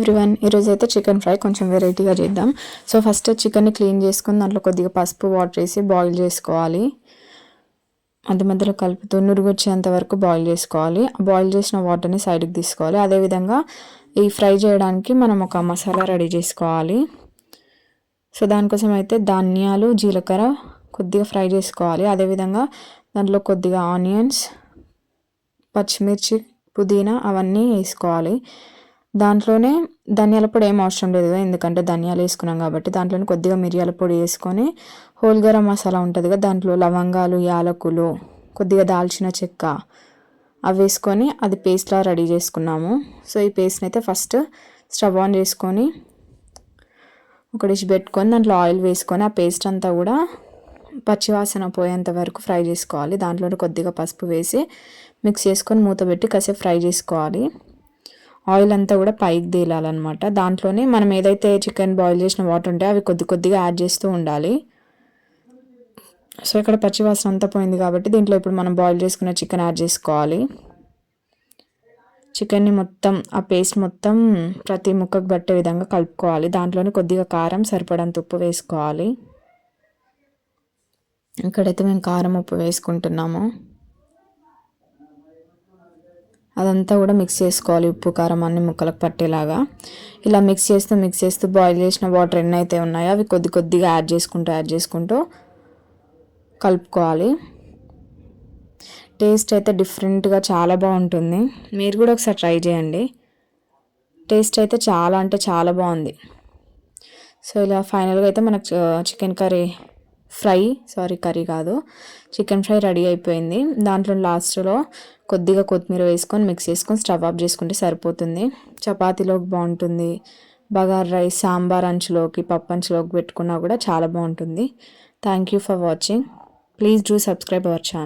Everyone, ఈరోజు అయితే chicken fry కొంచెం వెరైటీగా చేద్దాం. సో ఫస్ట్ చికెన్ని క్లీన్ చేసుకొని దాంట్లో కొద్దిగా పసుపు వాటర్ వేసి బాయిల్ చేసుకోవాలి. మధ్య మధ్యలో కలుపుతూ నురుగు వచ్చేంత వరకు బాయిల్ చేసుకోవాలి. బాయిల్ చేసిన వాటర్ని సైడ్కి తీసుకోవాలి. అదేవిధంగా ఈ ఫ్రై చేయడానికి మనం ఒక మసాలా రెడీ చేసుకోవాలి. సో దానికోసం అయితే ధనియాలు, జీలకర్ర కొద్దిగా ఫ్రై చేసుకోవాలి. అదేవిధంగా దాంట్లో కొద్దిగా ఆనియన్స్, పచ్చిమిర్చి, పుదీనా అవన్నీ వేసుకోవాలి. దాంట్లోనే ధనియాల పొడి ఏం అవసరం లేదు, ఎందుకంటే ధనియాలు వేసుకున్నాం కాబట్టి. దాంట్లోనే కొద్దిగా మిరియాల పొడి వేసుకొని హోల్ గరం మసాలా ఉంటుంది కదా, దాంట్లో లవంగాలు, యాలకులు, కొద్దిగా దాల్చిన చెక్క అవి వేసుకొని అది పేస్ట్లా రెడీ చేసుకున్నాము. సో ఈ పేస్ట్ని అయితే ఫస్ట్ స్టవ్ ఆన్ చేసుకొని ఒక డిష్ పెట్టుకొని దాంట్లో ఆయిల్ వేసుకొని ఆ పేస్ట్ అంతా కూడా పచ్చివాసన పోయేంత వరకు ఫ్రై చేసుకోవాలి. దాంట్లో కొద్దిగా పసుపు వేసి మిక్స్ చేసుకొని మూత పెట్టి కాసేపు ఫ్రై చేసుకోవాలి. ఆయిల్ అంతా కూడా పైకి తేలాలన్నమాట. దాంట్లోనే మనం ఏదైతే చికెన్ బాయిల్ చేసిన వాటర్ ఉంటే అవి కొద్దిగా యాడ్ చేస్తూ ఉండాలి. సో ఇక్కడ పచ్చివాసన అంతా పోయింది కాబట్టి దీంట్లో ఇప్పుడు మనం బాయిల్ చేసుకున్న చికెన్ యాడ్ చేసుకోవాలి. చికెన్ని మొత్తం ఆ పేస్ట్ మొత్తం ప్రతి ముక్కకు పట్టే విధంగా కలుపుకోవాలి. దాంట్లోనే కొద్దిగా కారం, సరిపడంత ఉప్పు వేసుకోవాలి. ఇక్కడైతే మేము కారం, ఉప్పు వేసుకుంటున్నాము. అదంతా కూడా మిక్స్ చేసుకోవాలి, ఉప్పు కారం అన్ని ముక్కలకు పట్టేలాగా. ఇలా మిక్స్ చేస్తూ బాయిల్ చేసిన వాటర్ ఎన్నైతే ఉన్నాయో అవి కొద్దిగా యాడ్ చేసుకుంటూ కలుపుకోవాలి. టేస్ట్ అయితే డిఫరెంట్గా చాలా బాగుంటుంది. మీరు కూడా ఒకసారి ట్రై చేయండి. టేస్ట్ అయితే చాలా అంటే చాలా బాగుంది. సో ఇలా ఫైనల్గా అయితే మనకు చికెన్ ఫ్రై రెడీ అయిపోయింది. దాంట్లో లాస్ట్లో కొద్దిగా కొత్తిమీర వేసుకొని మిక్స్ చేసుకొని స్టవ్ ఆఫ్ చేసుకుంటే సరిపోతుంది. చపాతీలోకి బాగుంటుంది, బగారా రైస్, సాంబార్ అంచులోకి, పప్పు అంచులోకి పెట్టుకున్నా కూడా చాలా బాగుంటుంది. Thank you for watching. Please do subscribe our channel.